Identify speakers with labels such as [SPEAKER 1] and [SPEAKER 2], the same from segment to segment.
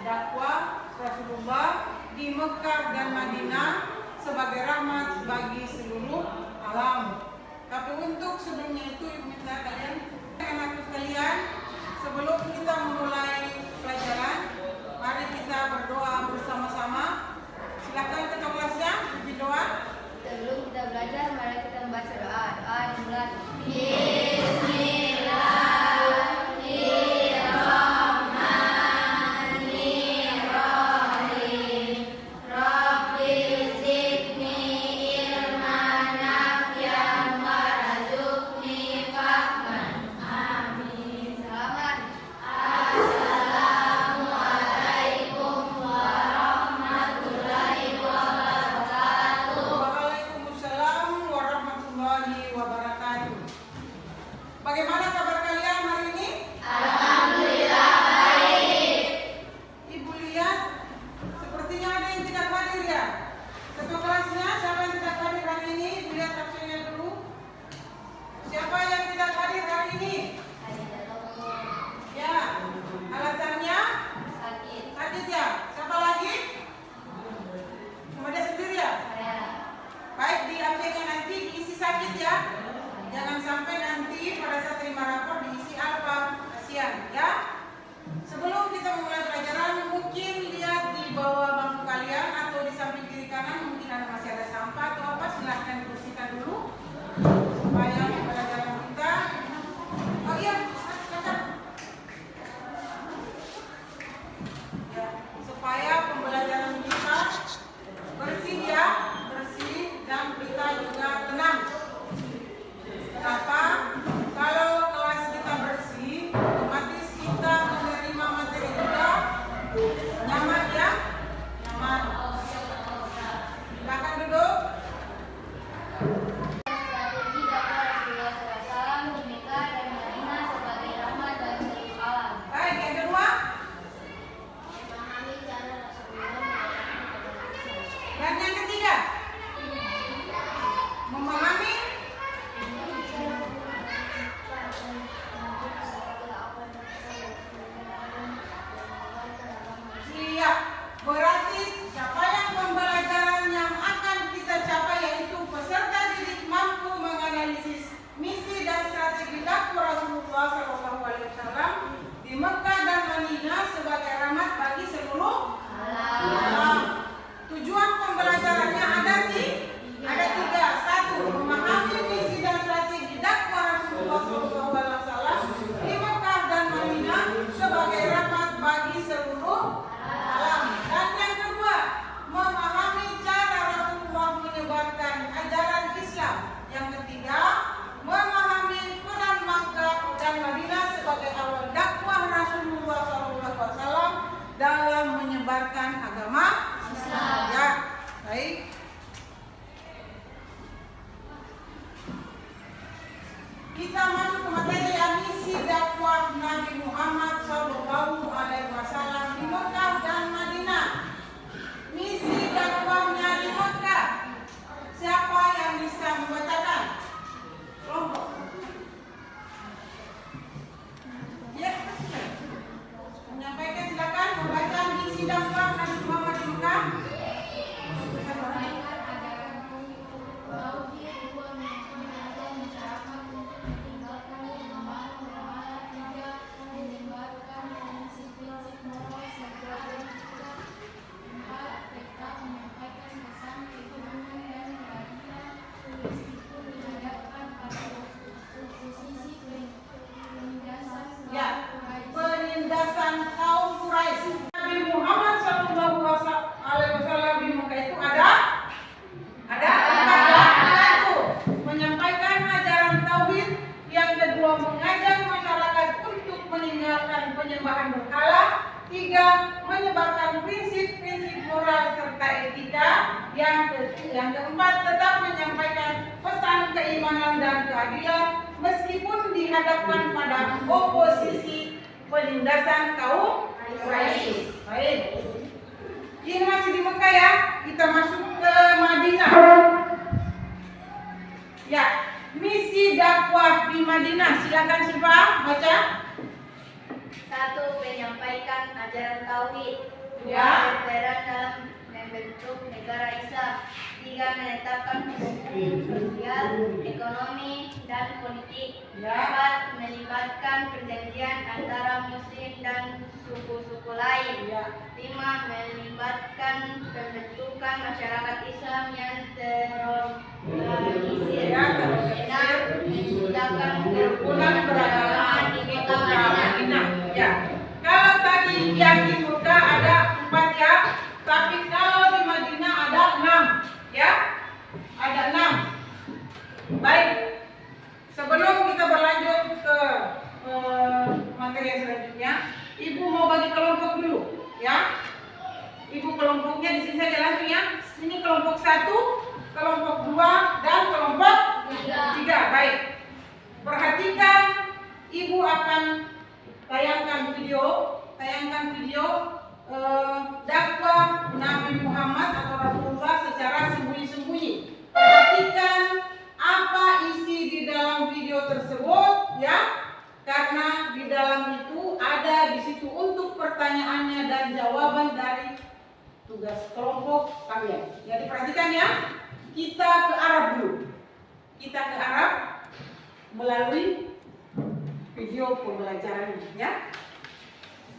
[SPEAKER 1] dakwah Rasulullah di Mekah dan Madinah sebagai rahmat bagi seluruh alam. Tapi untuk sebelumnya itu ibu minta kalian, anak sekalian, sebelum kita memulai pelajaran, mari kita berdoa bersama-sama. Silakan ketua kelasnya puji doa.
[SPEAKER 2] Sebelum kita belajar, mari kita membaca doa. Doa dimulai.
[SPEAKER 1] Bagaimana kabar kalian hari ini?
[SPEAKER 2] Alhamdulillah baik.
[SPEAKER 1] Ibu lihat, sepertinya ada yang tidak hadir ya. Ketua kelasnya, siapa yang tidak hadir hari ini? Ibu lihat absennya dulu. Siapa yang tidak hadir hari ini? Ya, alasannya? Sakit ya. Siapa lagi? Cuma dia sendiri ya? Baik, di absennya nanti diisi sakit ya. Jangan sampai nanti pada saat terima rapor diisi apa, kasihan ya. Sebelum kita memulai pelajaran, mungkin lihat di bawah bangku kalian atau di samping kiri kanan mungkin masih ada sampah atau apa, silahkan dibersihkan dulu supaya pembelajaran kita. Oh iya, ya, supaya pembelajaran kita bersih ya, bersih dan kita juga tenang. Kenapa? Kalau kelas kita bersih, otomatis kita menerima materi juga nyaman ya, nyaman. Silakan duduk.
[SPEAKER 2] Strategi dakwah Rasulullah SAW di Mekah dan Madinah sebagai rahmat bagi seluruh alam.
[SPEAKER 1] Baik, yang kedua.
[SPEAKER 2] Memahami cara Rasulullah
[SPEAKER 1] Dan yang ketiga. Memahami. Siap. Berarti capaian pembelajaran yang akan kita capai yaitu peserta didik mampu menganalisis misi dan strategi dakwah Rasulullah SAW di Mekah dan Madinah sebagai rahmat bagi seluruh alam. Tujuan pembelajarannya ada tiga. Satu, memahami misi dan strategi dakwah Rasulullah SAW di Mekah dan Madinah sebagai rahmat bagi seluruh alam. Dan yang kedua, memahami cara Rasulullah menyebarkan ajaran Islam. Yang ketiga, memahami peran Makkah dan Madinah sebagai awal dakwah Rasulullah SAW dalam menyebarkan agama Islam. Ya, baik. Kita masuk ke materi misi dakwah Nabi Muhammad SAW di Mekah dan Madinah. Misi dakwahnya di Mekah. Siapa yang bisa membacakan? Kelompok. Ya, menyampaikan silakan membaca misi dakwah Nabi Muhammad di Mekah. Ya, penindasan kaum Quraisy. Nabi Muhammad SAW di Mekah itu ada empat ya. Satu, menyampaikan ajaran tauhid. Yang kedua, mengajak masyarakat untuk meninggalkan penyembahan berhala. Tiga, menyebarkan prinsip-prinsip moral serta etika. Yang keempat, tetap menyampaikan pesan keimanan dan keadilan meskipun dihadapkan pada oposisi penindasan kaum Quraisy. Baik. Ini masih di Mekah ya. Kita masuk ke Madinah. Ya, misi dakwah di Madinah. Silakan Siva baca.
[SPEAKER 2] 1. Menyampaikan ajaran tauhid. 2.
[SPEAKER 1] Ya.
[SPEAKER 2] Berperan dalam membentuk negara Islam. 3. Menetapkan hukum sosial, ekonomi, dan politik.
[SPEAKER 1] Ya.
[SPEAKER 2] 4. Melibatkan perjanjian antara Muslim dan suku-suku lain.
[SPEAKER 1] Ya.
[SPEAKER 2] 5. Melibatkan pembentukan masyarakat Islam yang terorganisir.
[SPEAKER 1] Ya,
[SPEAKER 2] 6. Menciptakan
[SPEAKER 1] kerukunan beragama
[SPEAKER 2] di
[SPEAKER 1] di
[SPEAKER 2] kota
[SPEAKER 1] kota
[SPEAKER 2] Madinah.
[SPEAKER 1] Madinah. Ya. Kalau tadi yang di Mekah ada 4 ya, tapi kalau di Madinah ada 6 ya. Ada 6. Baik. Sebelum kita berlanjut ke materi yang selanjutnya, Ibu mau bagi kelompok dulu ya. Ibu kelompoknya di sini saja langsung ya. Ini kelompok 1, kelompok 2, dan kelompok 3. Baik. Perhatikan, Ibu akan tayangkan video dakwah Nabi Muhammad atau Rasulullah secara sembunyi-sembunyi. Perhatikan apa isi di dalam video tersebut ya. Karena di dalam itu ada di situ untuk pertanyaannya dan jawaban dari tugas kelompok kalian. Jadi perhatikan ya. Kita ke Arab dulu. Kita ke Arab melalui video pembelajaran ya.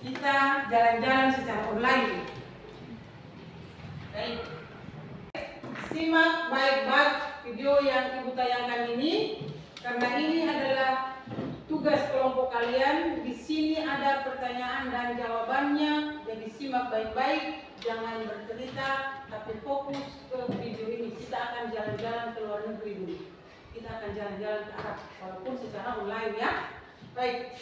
[SPEAKER 1] Kita jalan-jalan secara online. Baik. Simak baik-baik video yang Ibu tayangkan ini karena ini adalah tugas kelompok kalian. Di sini ada pertanyaan dan jawabannya. Jadi simak baik-baik, jangan bercerita, tapi fokus ke video ini. Kita akan jalan-jalan ke luar negeri dulu. Kita akan jalan-jalan ke Arab, walaupun secara online ya. Baik.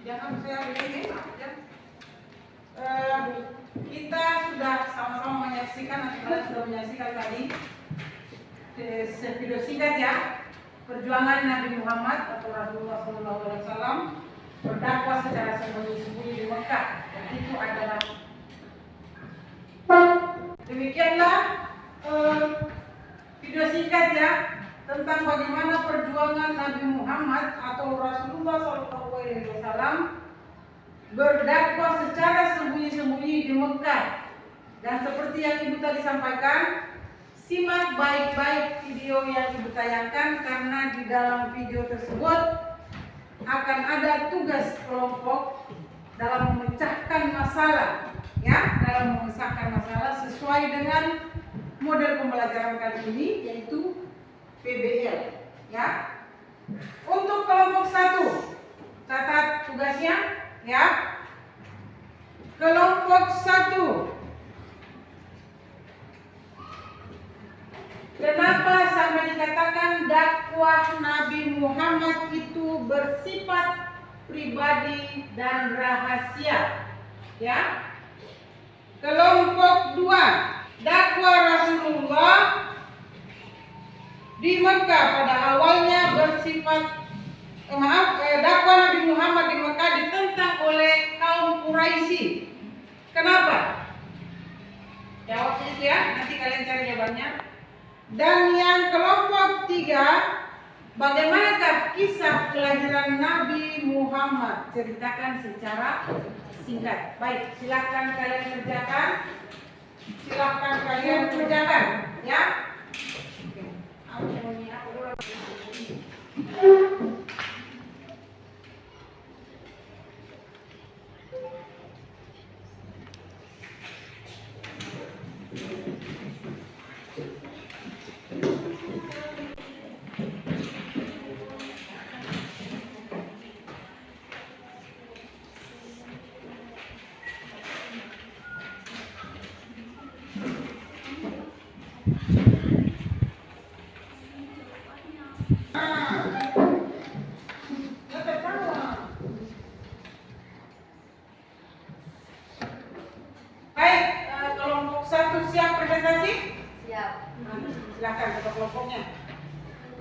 [SPEAKER 1] Jangan saya begini ya. Kita sudah sama-sama menyaksikan atau kalian sudah menyaksikan tadi video singkat ya, perjuangan Nabi Muhammad atau Rasulullah SAW berdakwah secara sembunyi-sembunyi di Mekah. Dan itu adalah demikianlah video singkat ya tentang bagaimana perjuangan Nabi Muhammad atau Rasulullah SAW berdakwah secara sembunyi-sembunyi di Mekah. Dan seperti yang Ibu tadi sampaikan, simak baik-baik video yang Ibu tayangkan karena di dalam video tersebut akan ada tugas kelompok dalam memecahkan masalah ya, dalam memecahkan masalah sesuai dengan model pembelajaran kali ini yaitu PBL ya. Untuk kelompok 1 catat tugasnya ya. Kelompok 1, kenapa sampai dikatakan dakwah Nabi Muhammad itu bersifat pribadi dan rahasia ya. Kelompok 2, dakwah Rasulullah di Mekah pada awalnya bersifat dakwah Nabi Muhammad di Mekah ditentang oleh kaum Quraisy. Kenapa? Jawab itu ya, nanti kalian cari jawabannya. Dan yang kelompok 3, bagaimanakah kisah kelahiran Nabi Muhammad? Ceritakan secara singkat. Baik, silakan kalian kerjakan. Ya. Baik, kelompok 1 siap presentasi?
[SPEAKER 2] Siap.
[SPEAKER 1] Silakan ketua kelompoknya.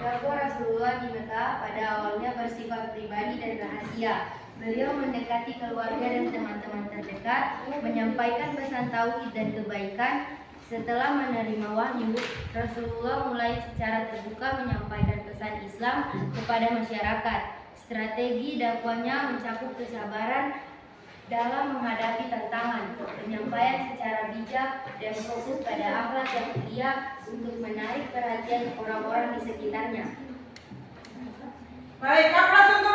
[SPEAKER 2] Dakwah Rasulullah di Mekah pada awalnya bersifat pribadi dan rahasia. Beliau mendekati keluarga dan teman-teman terdekat, menyampaikan pesan tauhid dan kebaikan. Setelah menerima wahyu, Rasulullah mulai secara terbuka menyampaikan pesan Islam kepada masyarakat. Strategi dakwahnya mencakup kesabaran dalam menghadapi tantangan, penyampaian secara bijak, dan fokus pada akhlak yang mulia untuk menarik perhatian orang-orang di sekitarnya.
[SPEAKER 1] Baik, aplaus untuk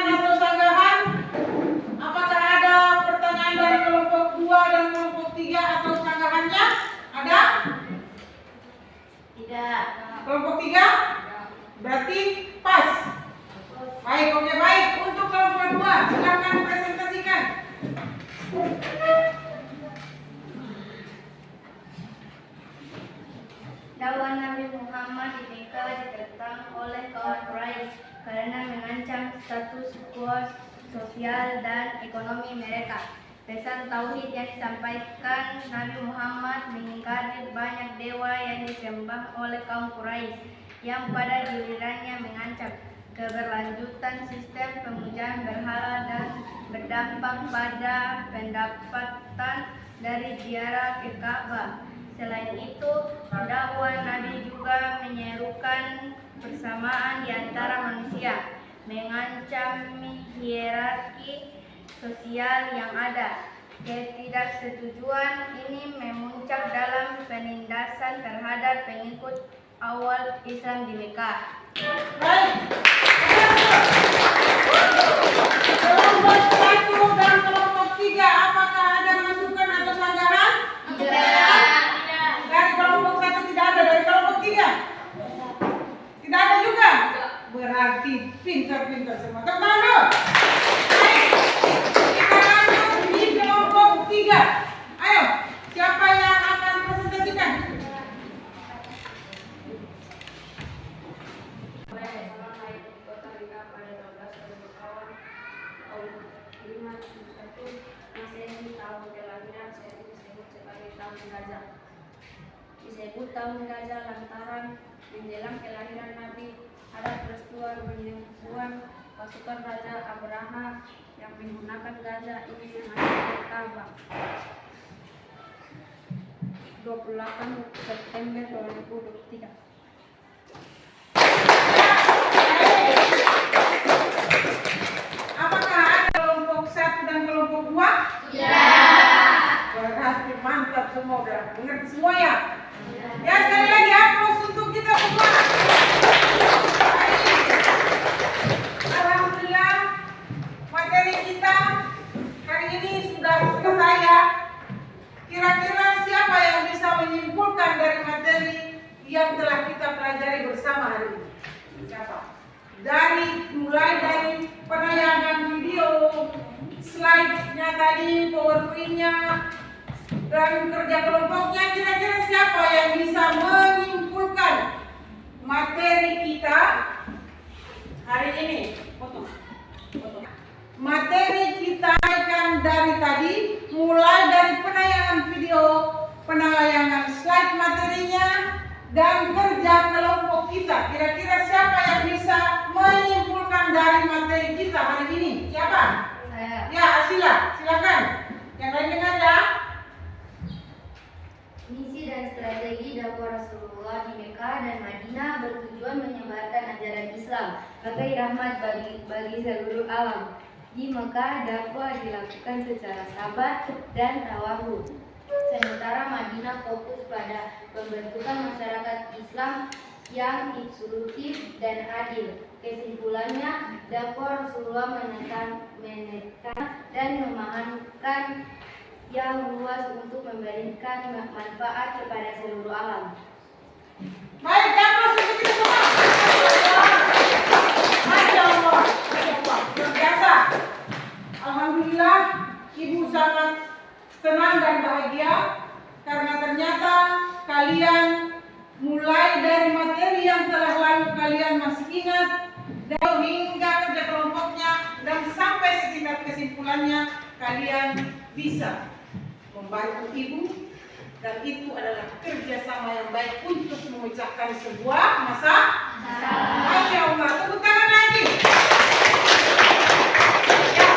[SPEAKER 1] atau sanggahan? Apakah ada pertanyaan dari kelompok 2 dan kelompok 3 atau sanggahannya? Ada?
[SPEAKER 2] Tidak.
[SPEAKER 1] Kelompok 3? Berarti pas. Baik, oke, baik. Untuk kelompok 2, silakan presentasikan.
[SPEAKER 2] Dakwah Nabi Muhammad di Mekah ditentang oleh kaum Quraisy karena mengancam status quo sosial dan ekonomi mereka. Pesan tauhid yang disampaikan Nabi Muhammad mengingkari banyak dewa yang disembah oleh kaum Quraisy, yang pada gilirannya mengancam keberlanjutan sistem pemujaan berhala dan berdampak pada pendapatan dari ziarah ke Ka'bah. Selain itu, dakwah Nabi juga menyerukan persamaan di antara manusia, mengancam hierarki sosial yang ada. Ketidaksetujuan ini memuncak dalam penindasan terhadap pengikut awal Islam di Mekah.
[SPEAKER 1] Baik. Kelompok 1 dan kelompok 3, apakah ada masukan atau sanggahan?
[SPEAKER 2] Tidak.
[SPEAKER 1] Dari kelompok 1 tidak ada, dari kelompok 3? Tidak ada juga? Berarti pintar-pintar semua. Tepuk tangan dulu. Baik. Kita lanjut di kelompok 3. Ayo, siapa yang akan presentasikan?
[SPEAKER 2] Disebut tahun Gajah lantaran menjelang kelahiran Nabi ada peristiwa penyembuhan pasukan Raja Abraha yang menggunakan gajah ini menghancurkan Ka'bah. 28 September 2023.
[SPEAKER 1] Apakah ada kelompok 1 dan kelompok 2?
[SPEAKER 2] Ya.
[SPEAKER 1] Berarti mantap semua, udah mengerti semua ya? Ya, sekali lagi aplaus untuk kita semua. Alhamdulillah, materi kita hari ini sudah selesai ya. Kira-kira siapa yang bisa menyimpulkan dari materi yang telah kita pelajari bersama hari ini? Siapa? Mulai dari penayangan video, slide-nya tadi, PowerPoint-nya, dan kerja kelompoknya, kira-kira siapa yang bisa menyimpulkan materi kita hari ini? Materi kita akan dari tadi, mulai dari penayangan video, penayangan slide materinya, dan kerja kelompok kita. Kira-kira siapa yang bisa menyimpulkan dari materi kita hari ini? Siapa?
[SPEAKER 2] Saya.
[SPEAKER 1] Ya, Asila, silakan. Yang lain dengar ya.
[SPEAKER 2] Misi dan strategi dakwah Rasulullah di Mekah dan Madinah bertujuan menyebarkan ajaran Islam sebagai rahmat bagi seluruh alam. Di Mekah, dakwah dilakukan secara sabar dan tawadu. Sementara Madinah fokus pada pembentukan masyarakat Islam yang inklusif dan adil. Kesimpulannya, dakwah Rasulullah menekan dan memahamkan yang luas untuk memberikan manfaat kepada seluruh alam.
[SPEAKER 1] Baik, dakwah untuk kita semua. Masya Allah, luar biasa. Alhamdulillah, Ibu sangat senang dan bahagia karena ternyata kalian mulai dari materi yang telah lalu kalian masih ingat dan hingga kerja kelompoknya dan sampai setingkat kesimpulannya kalian bisa membantu ibu, dan itu adalah kerjasama yang baik untuk memecahkan sebuah masalah. Masya Allah, tepuk tangan lagi. Ya,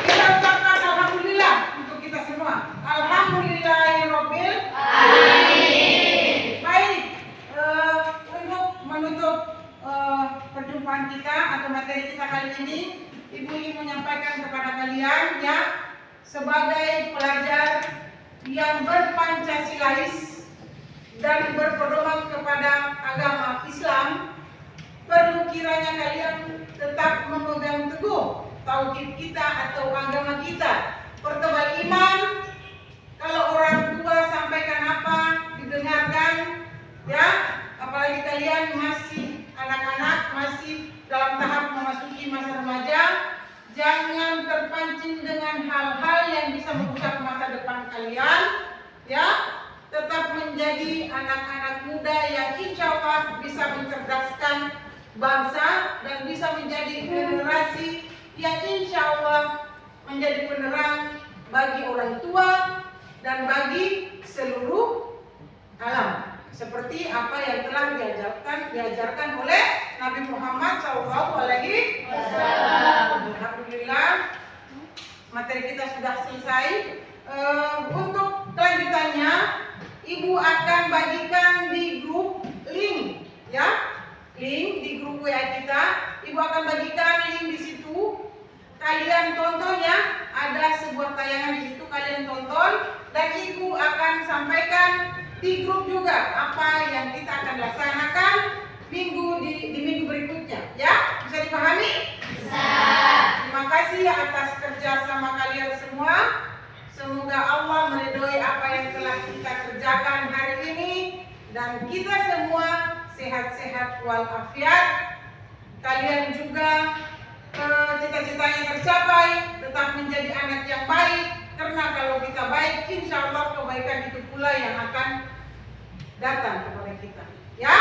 [SPEAKER 1] kita ucapkan alhamdulillah untuk kita semua. Alhamdulillahirobbil alamin. Baik, untuk menutup perjumpaan kita atau materi kita kali ini, Ibu ingin menyampaikan kepada kalian ya, sebagai pelajar yang berpancasilais dan berpedoman kepada agama Islam, perlu kiranya kalian tetap memegang teguh tauhid kita atau agama kita, pertebal iman. Kalau orang tua sampaikan apa, didengarkan ya, apalagi kalian masih anak-anak, masih dalam tahap memasuki masa remaja. Jangan terpancing dengan hal-hal yang bisa merusak masa depan kalian, ya. Tetap menjadi anak-anak muda yang insya Allah bisa mencerdaskan bangsa dan bisa menjadi generasi yang insya Allah menjadi penerang bagi orang tua dan bagi seluruh alam. Seperti apa yang telah diajarkan oleh Nabi Muhammad SAW. Alhamdulillah, materi kita sudah selesai. Untuk kelanjutannya, Ibu akan bagikan di grup link, ya, link di grup WA kita. Ibu akan bagikan link di situ. Kalian tonton ya, ada sebuah tayangan di situ, kalian tonton, dan Ibu akan sampaikan di grup juga apa yang kita akan laksanakan di minggu berikutnya, ya. Bisa dipahami? Bisa. Terima kasih atas kerjasama kalian semua. Semoga Allah meridhoi apa yang telah kita kerjakan hari ini dan kita semua sehat-sehat walafiat. Kalian juga cita-citanya tercapai, tetap menjadi anak yang baik, karena kalau kita baik, insya Allah kebaikan itu pula yang akan datang kepada kita, ya.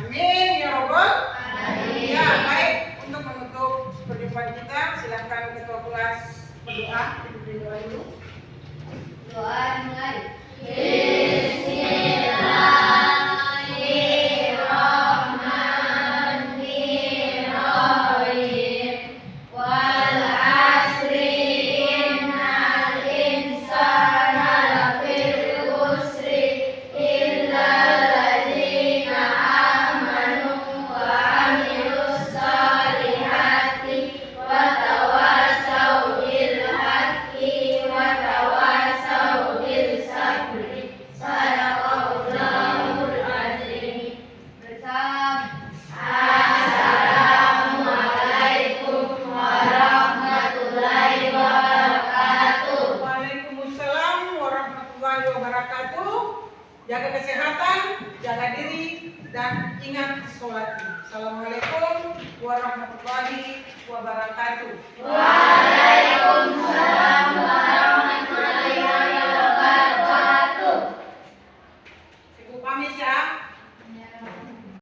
[SPEAKER 1] Amin ya Rabbal alamin. Ya, baik, untuk menutup perjumpaan kita, silakan ketua kelas berdoa. Diberi doa dulu.
[SPEAKER 2] Doa mulai.
[SPEAKER 1] Jaga kesehatan, jaga diri, dan ingat sholat. Assalamualaikum warahmatullahi wabarakatuh.
[SPEAKER 2] Waalaikumsalam warahmatullahi wabarakatuh.